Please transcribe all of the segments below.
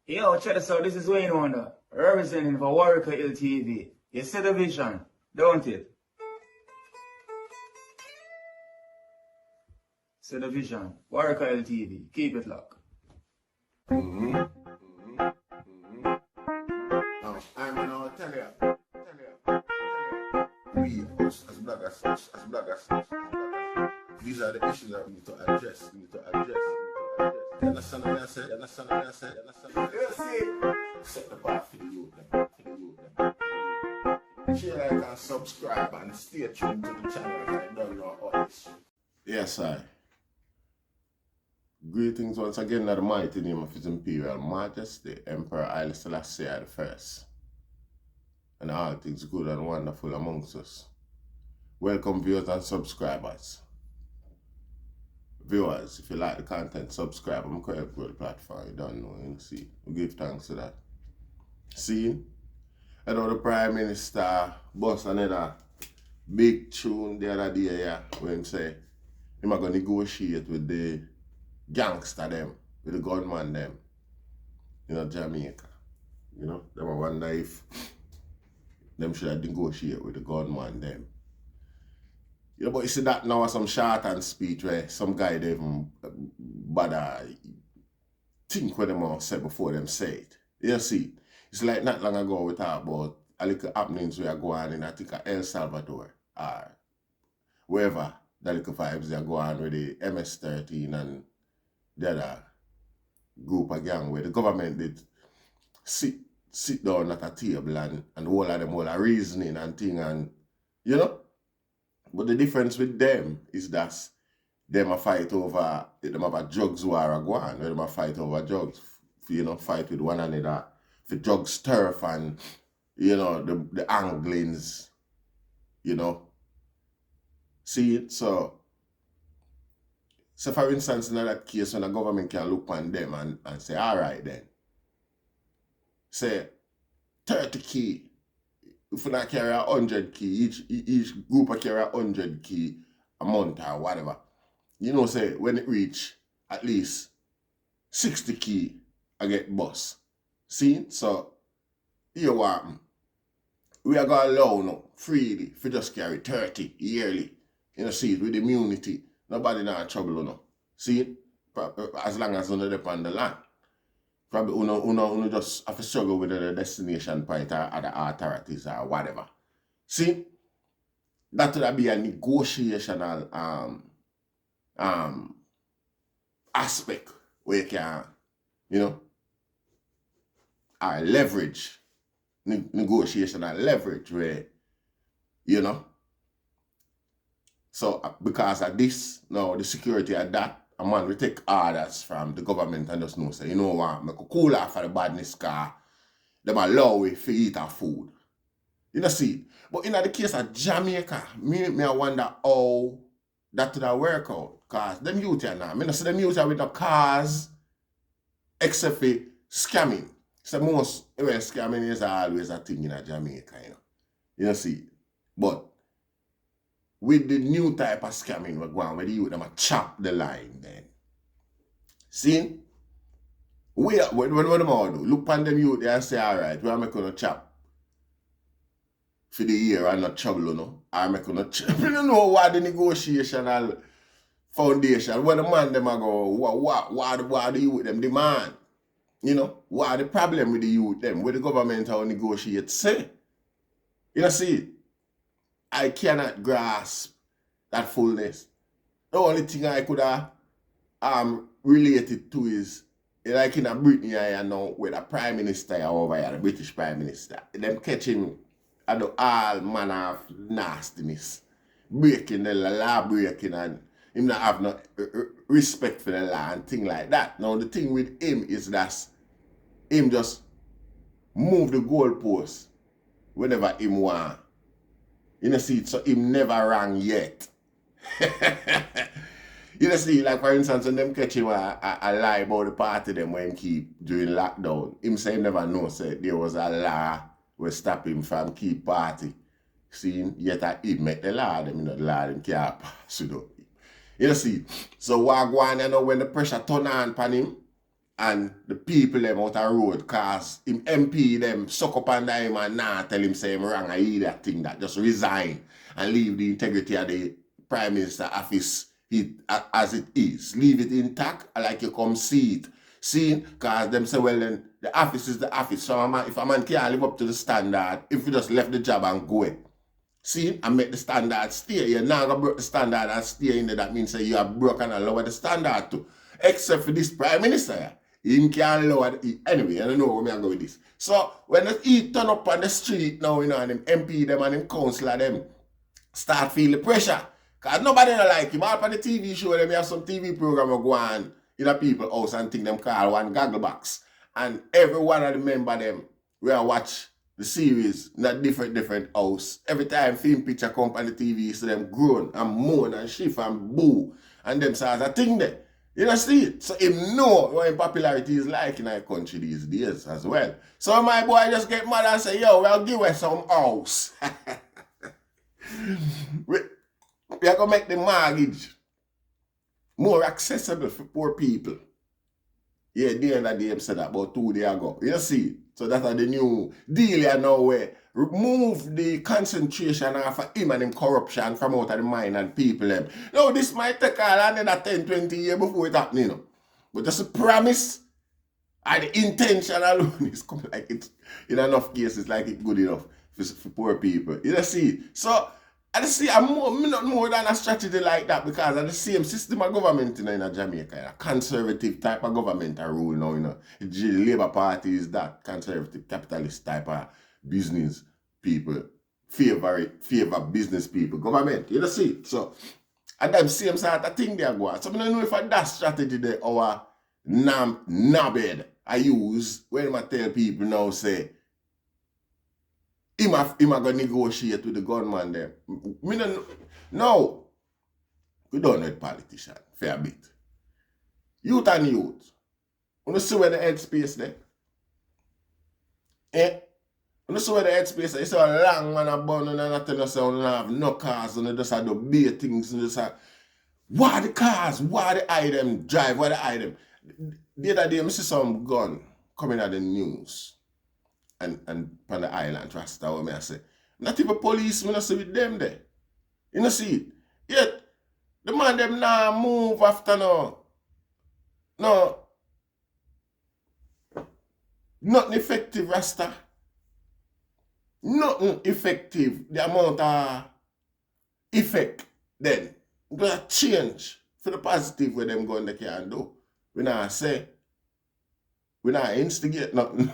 Yo, check this out. This is Wayne Wonder, representing for Warrior LTV. You see the vision, don't it? See the vision. Warrior LTV. Keep it locked. Now, I'm gonna tell you. We, as bloggers, these are the issues that we need to address. You understand what I said? You see? Set the bar for the youth. Share, like, and subscribe, and stay tuned to the channel. I don't know all this. Yes, I. Greetings once again in the mighty name of His Imperial Majesty, Emperor Haile Selassie I and all things good and wonderful amongst us. Welcome viewers and subscribers. Viewers, if you like the content, subscribe. I'm quite good platform, you don't know, you see. We give thanks to that. See? I know the Prime Minister bust another big tune the other day, yeah, when he say he's going to negotiate with the gangster them, with the gunman them, Jamaica. Them I wonder if them should have negotiate with the gunman them. But you see that now some short and speech where some guy they even bother think what them all said before them say it. You see, it's like not long ago we talked about a little happenings we are going in, I think El Salvador or wherever that little vibes they are going with the MS-13 and the other group of gang where the government did sit down at a table and all of them all are reasoning and thing and But the difference with them is that them a fight over, them have a drugs war a go on, them a fight over drugs, fight with one another, for drugs turf and, the anglings, See it? So for instance, in that case, when the government can look on them and say, all right then, say 30 key. If you not carry 100 key, each group will carry 100 key a month or whatever. Say when it reach at least 60 key, I get bus. See? So, here what happen. We are going to allow now, freely, if you just carry 30 yearly. See, with immunity, nobody not in trouble, See? As long as you're on the land. Probably uno just have to struggle with the destination point or the authorities or whatever. See? That would be a negotiational aspect where you can, leverage. Negotiational leverage where, So because of this, now the security of that, a man will take orders from the government and just know, say, you know what, make a cool off for the badness car, them allow we to eat our food. See? But in the case of Jamaica, me I wonder how that would work out. Because them youth here now, I see them youth here with no cars, except for scamming. So most scamming is always a thing in Jamaica, See? But with the new type of scamming we're going, where the youth them a chop the line then. See? What them all do? Look on them youth and say, alright, we are making a chop for the year and not trouble, I'm making a chop. You don't know what the negotiational foundation, where the man them a go, what the youth them demand. What the problem with the youth them, where the government will negotiate say. See? I cannot grasp that fullness. The only thing I could have related to is like in a Britain here now with the Prime Minister over here, the British Prime Minister. Them catching all manner of nastiness. Breaking the law and him not have no respect for the law and thing like that. Now the thing with him is that him just move the goalpost whenever him want. See, so him never rang yet. See, like for instance, when them catch him a lie about the party them when him keep during lockdown, him say him never know say there was a law will stop him from keep party. See, yet he make the law, them the law them can't pass. See, so what go on when the pressure turn on upon him, and the people them out the road cause him MP them suck up under him and nah tell him say him wrong and he that thing that just resign and leave the integrity of the Prime Minister office as it is. Leave it intact like you come see it. See, because them say, well then the office is the office. So if a man can't live up to the standard, if he just left the job and go it. See, and make the standard stay. You're not going to break the standard and stay in there. That means that you have broken and lower the standard too. Except for this Prime Minister. He can't lower it. Anyway, I don't know where I'm going with this. So, when he turn up on the street now, you know, and them MP them and them councillor them start feel the pressure. Because nobody don't like him. All on the TV show, them have some TV program go on in a people house and think them call one gaggle box. And every one of the member them, we watch the series in a different house. Every time film picture come on the TV, so them groan and moan and shift and boo. And them says a thing there. You know, see it? So him know what popularity is like in our country these days as well. So my boy just get mad and say, yo, we'll give us some house. we are going to make the mortgage more accessible for poor people. Yeah, the end of the day said that about 2 days ago. You see? So that's the new deal here now where remove the concentration of him and him corruption from out of the mind and people them. No, this might take another 10, 20 years before it happens, you know. But just a promise and the intention alone is coming like it in enough cases like it good enough for poor people. You see? So I just see I'm not more than a strategy like that because of the same system of government in Jamaica, a conservative type of government rule now, you know. The Labour Party is that conservative capitalist type of business people, favor business people, government, you know see. So and that same sort of thing they are going. So I don't know if that strategy there our nabbed I use when I tell people now say him gonna negotiate with the gunman there. No. We don't need politicians, fair bit. Youth and youth. You see where the headspace there? Eh? You see where the headspace there? You see a long man abandoned and nothing else, you have no cars, and you just have to be things, and just have, why the cars? Why the item drive? Why the item? The other day, I see some gun coming out the news. And on the island, Rasta, what me I say. Not even police, me not see with them there. You know see it? Yet, the man them now move after no. No. Nothing effective, Rasta. Nothing effective. The amount of effect then. Gonna change for the positive where them going they can do. We not say. We not instigate nothing.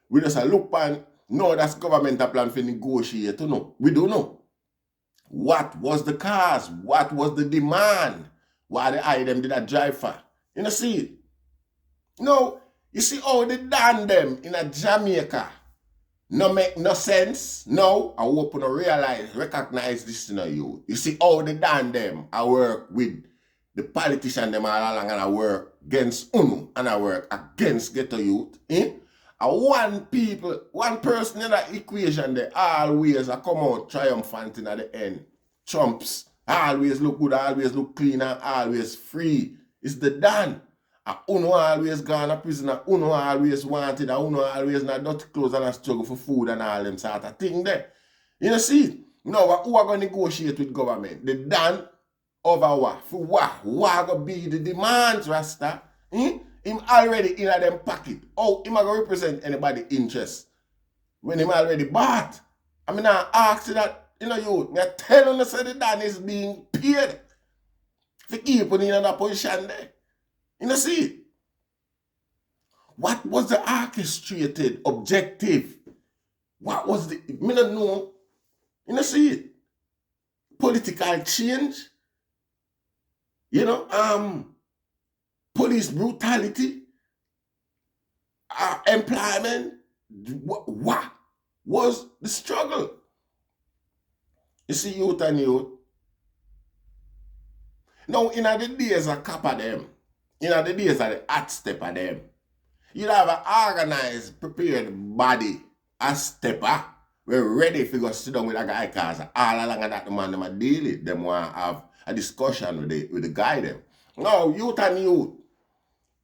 We just look and no, that's governmental plan for negotiate. No, we don't know. What was the cause? What was the demand? Why the item did that drive for? You know, see it? No, you see how they done them in a Jamaica. No make no sense. No, I hope you recognize this in you. You see how they done them. I work with the politician them all along and I work against UNU and I work against ghetto youth. One person in that equation they always come out triumphant in at the end. Trumps always look good, always look clean, and always free. It's the done. Uno always gone to prison, Uno always wanted, Uno always not dirty clothes and a struggle for food and all them sort of thing there. You know see? Now who are going to negotiate with government? The done over what? For what? What going to be the demands, Rasta? Him already in a them pocket. Oh, him a go represent anybody interest when him already bought. I mean, I ask you that, you know, you tell you say the Dan is being paid for keeping in that position there. You know, see, what was the orchestrated objective? What was the, me not know, you know, see it? Political change, you know, police brutality, employment, what was the struggle? You see, youth and youth. Now, in the days of cap of them, in the days of the hot step of them, you'd have an organized, prepared body, a stepper, we're ready to go sit down with a guy because all along that the man them a deal with, them want to have a discussion with the guy them. Now, youth and youth,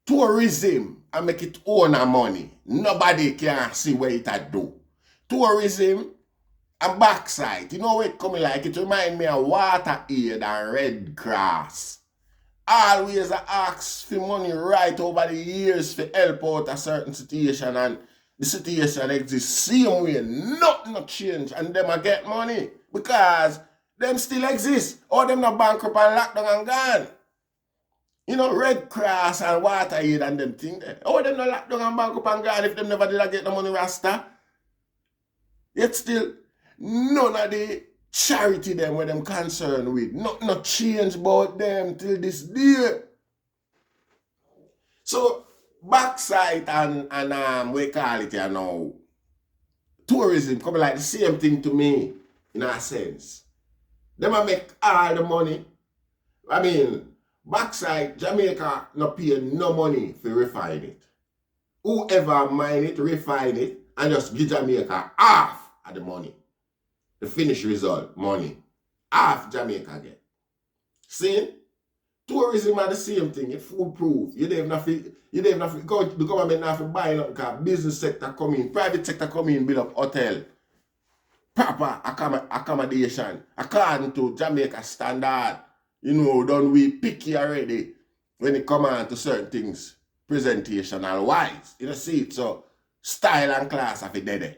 tourism and make it own a money. Nobody can see where it a do. Tourism and backside. You know where it coming like? It remind me of Water Aid and Red Cross. Always I ask for money right over the years to help out a certain situation, and the situation exists same way. Nothing not change, and them a get money because them still exist. Or them not bankrupt and lockdown and gone. You know, Red Cross and Water Aid and them thing there. Oh, them not lockdown and bankrupt and gone if them never did get the money rasta. Yet still, none of the charity them where them concerned with. Not change about them till this day. So, backside and we call it here now, tourism coming like the same thing to me, in a sense. Them a make all the money. I mean, backside, Jamaica not pay no money for refine it. Whoever mine it, refine it, and just give Jamaica half of the money. The finished result, money. Half Jamaica get. See? Tourism are the same thing. It's foolproof. You don't have to, the government have to buy nothing because business sector come in, private sector come in, build up hotel. Proper accommodation. According to Jamaica standard. You know, don't we picky already when it come on to certain things, presentational wise. You know, see it, so style and class have it there.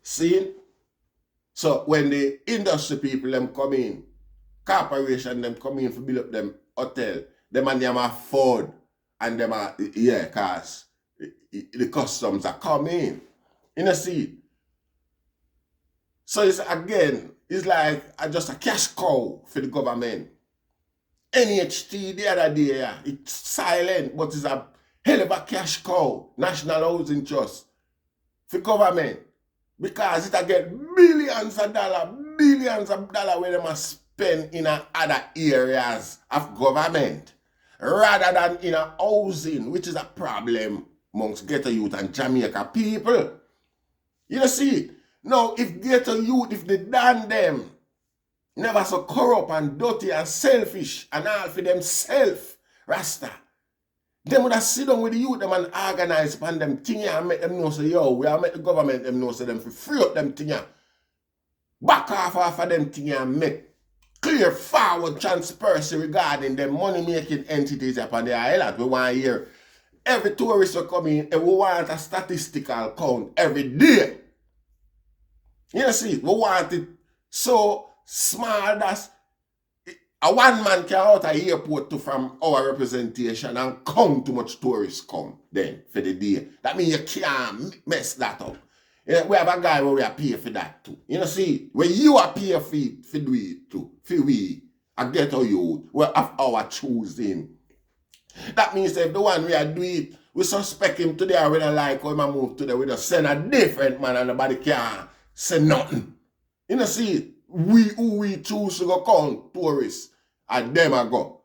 See? So when the industry people them come in, corporation them come in to build up them hotel, them and them afford, and them are, yeah, cause the customs are coming. You know, see? So it's again, it's like just a cash cow for the government. NHT the other day, yeah, it's silent, but it's a hell of a cash cow, National Housing Trust, for government. Because it get billions of dollars where they must spend in other areas of government, rather than in a housing, which is a problem amongst ghetto youth and Jamaica people. You know, see, now if ghetto youth, if they done them, never so corrupt and dirty and selfish and all for themselves, Rasta, them would have sit down with the youth them and organize upon them thing and make them know say, yo, we are make the government them know say them for free up them thing, back off of them thing and make clear forward transparency regarding them money making entities upon the island. We want to hear every tourist will come in and we want a statistical count every day. You see, we want it so small that a one man can out of airport to from our representation and count too much tourists come then for the day. That means you can't mess that up. Yeah, we have a guy where we are pay for that too. You know, see, when you are pay for do it too, for we, I get a youth, we have our choosing. That means if the one we are doing it, we suspect him today or we don't like how he move today, we just send a different man and nobody can say nothing. You know, see, who we choose to go count tourists, and them I go.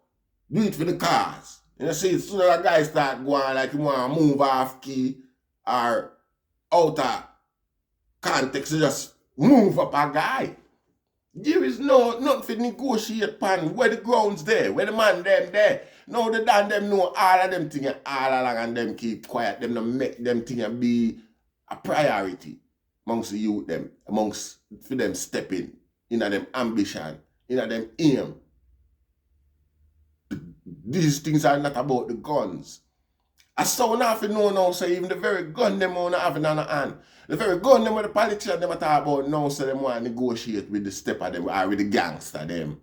Do it for the cars. You know, see, as soon as a guy start going like he want to move off key or out of context, you just move up a guy. There is nothing for negotiate pan where the ground's there, where the man them there. No, the damn them know all of them things all along and them keep quiet. Them not make them things be a priority amongst the youth them, amongst for them stepping in them ambition, in them aim. These things are not about the guns. I saw nothing know now, say even the very gun them want to have in their hand. The very gun them with the politicians them talk about now, say them want to negotiate with the stepper them or with the gangster them.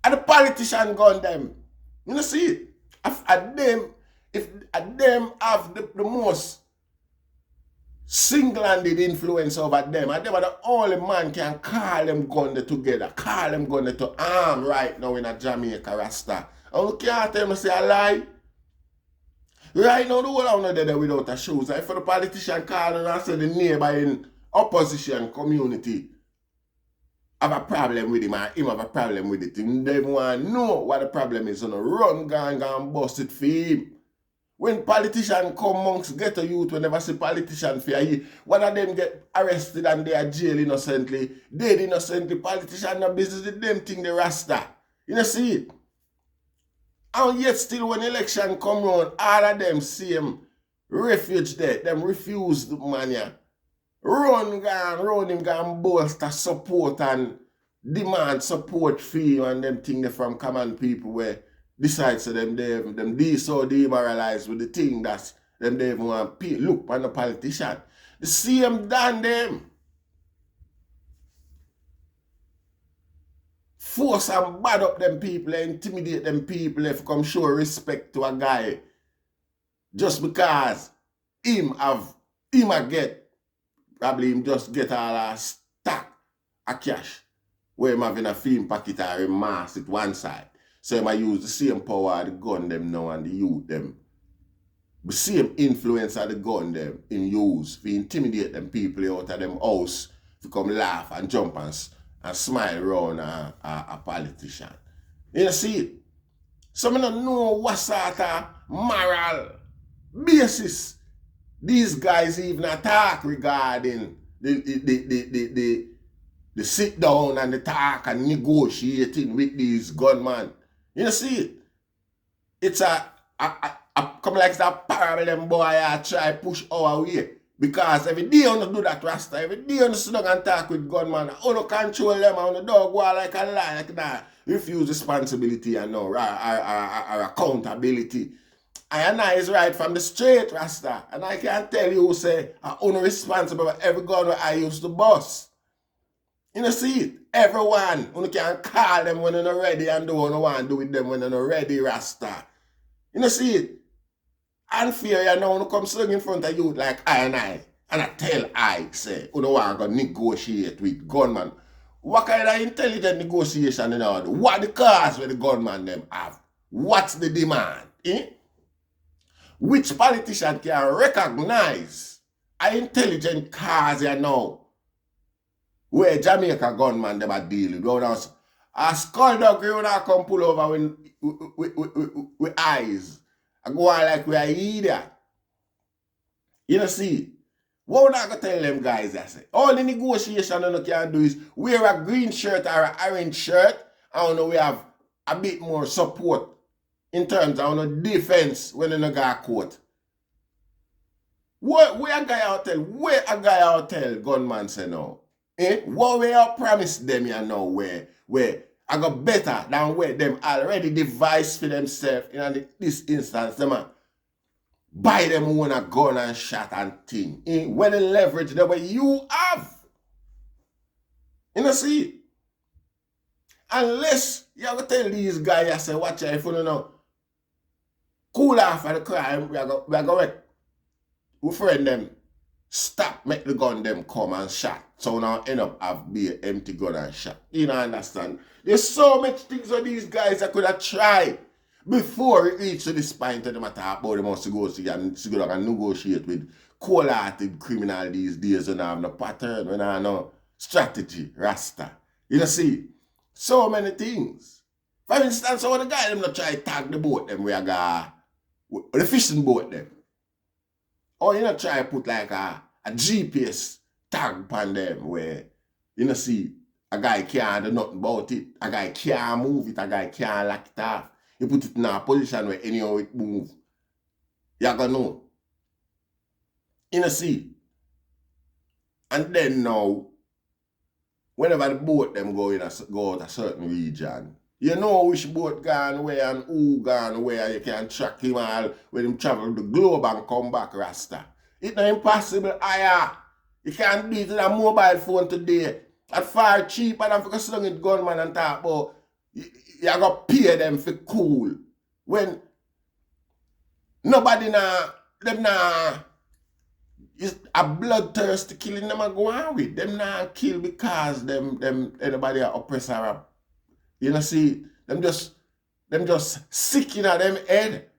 And the politician gun them. You know, see, if them have the most single-handed influence over them, and them are the only man can call them gun together, call them gun to arm right now in a Jamaica Rasta. And you can't tell me say a lie. Right now, the whole of them there without a shoes. If the politician call and say the neighbor in opposition community have a problem with him or him have a problem with it, and they want to know what the problem is, and run gang and bust it for him. When politicians come amongst ghetto youth, we never see politicians for a year. One of them get arrested and they are jailed innocently, dead innocently. Politicians no business with them thing they rasta. You know see it? And yet still when election come round, all of them same refuge there, them refuse the money. Run him gone bolster support and demand support fee and them thing they from common people where decide so them so demoralized with the thing that them they even want to look on the politician. The same done them. Force and bad up them people, intimidate them people if come show respect to a guy just because him a get, probably him just get all a stack of cash where him having a film packet or a mask at one side. So him a use the same power of the gun them now and the youth them. The same influence of the gun them in use to intimidate them people out of them house to come laugh and jump and smile around a politician. You see it? So I don't know what sort of moral basis these guys even attack regarding the sit down and the talk and negotiating with these gunmen. You see it? It's a come like a parable them boy I try push our way. Because every day you do that Rasta, every day you sit down and talk with gunman, you control them and the dog go like a lie like that. Refuse responsibility and no or accountability. And I is right from the straight Rasta. And I can tell you say I'm responsible for every gun I used to bust. You see it? Everyone, you can call them when you're not ready and do what you want to do with them when you're not ready, Rasta. You see it? Unfair, you know, when you come sitting in front of you like I tell I, say, you don't want to negotiate with gunman. What kind of intelligent negotiation you know? What the cause where the gunman them have? What's the demand? Eh? Which politician can recognize an intelligent cause you know? Where Jamaica gunman them are dealing with. A skulldog you wanna come pull over with eyes. I go on like we are idiot. You know see? What would I go tell them guys I say? All the negotiation you can do is wear a green shirt or an orange shirt and we have a bit more support in terms of defense when you got caught. Where a guy out tell gunman say no? Eh? What we have promised them you know where I got better than where them already devised for themselves in this instance them buy them own a gun and shot and thing. Eh? When they leverage the way you have. You know see? Unless you have to tell these guys I say watch out if you don't know. Cool off of the crime, we are going we friend them. Stop, make the gun them come and shot. So now end up have be an empty gun and shot. You know understand? There's so much things that these guys I could have tried before it reached to this point of them talk about them must go see and negotiate with cold-hearted criminal these days when I have no pattern, when I have no strategy, Rasta. You know see? So many things. For instance, so when the guy them not try to tag the boat them where I got the fishing boat them. Or you know try to put like a GPS tag on them where you know see a guy can't do nothing about it, a guy can't move it, a guy can't lock it off. You put it in a position where anyhow it move. You're gonna know. You know see. And then now, whenever the boat them go out a certain region, you know which boat gone where and who gone where you can track him all when him travel the globe and come back Rasta. It's not impossible, you can't do it with a mobile phone today. At far cheaper than for sit down with gunman and talk about you gotta pay them for cool. When nobody is a bloodthirsty killing them go on with. Them not kill because them anybody are oppressor. You know see, them just sick in them head.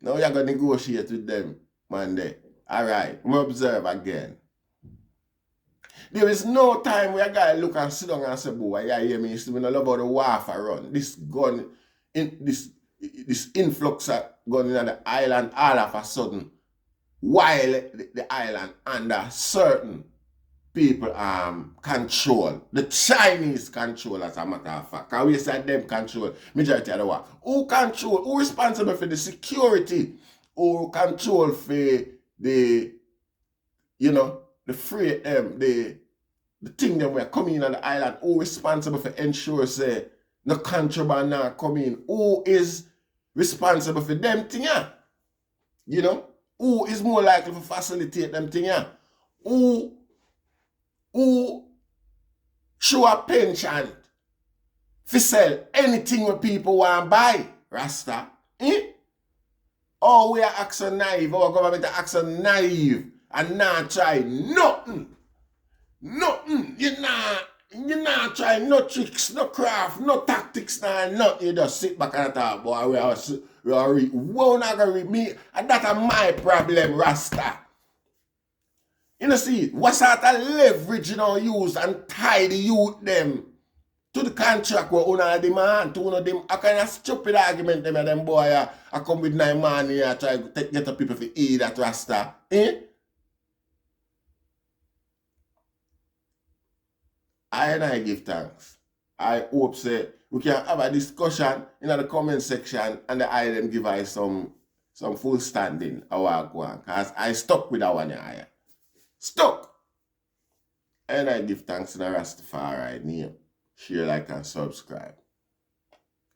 Now you're gonna negotiate with them, Monday. Alright, we observe again. There is no time where a guy look and sit down and say, boy, you hear me, you see me not about the warfare run. This gun, this influx of gun in the island all of a sudden, while the island under certain people control. The Chinese control, as a matter of fact. Because we say them control majority of the world. Who control? Who responsible for the security? Who control for the, you know, the free the thing that we're coming in on the island? Who responsible for ensure say no contraband now come in? Who is responsible for them thing? Yeah? You know? Who is more likely to facilitate them thing? Yeah? Who show a penchant to sell anything what people want to buy? Rasta? Oh, we are acting naive. Our government are acting naive and not try nothing. Nothing. You not try no tricks, no craft, no tactics, nothing. You just sit back and talk, boy, we not gonna read me. And that's my problem, Rasta. You know, see, what sort of leverage you know use and tie the youth them to the contract where una demand to one of them a kind of stupid argument them boy I come with 9 man here try to get the people to eat that Rasta. I give thanks. I hope say we can have a discussion in the comment section and I them give us some full standing a while go because I stuck with that one here. Stuck. And I give thanks to the Rastafari name. Share, like, and subscribe.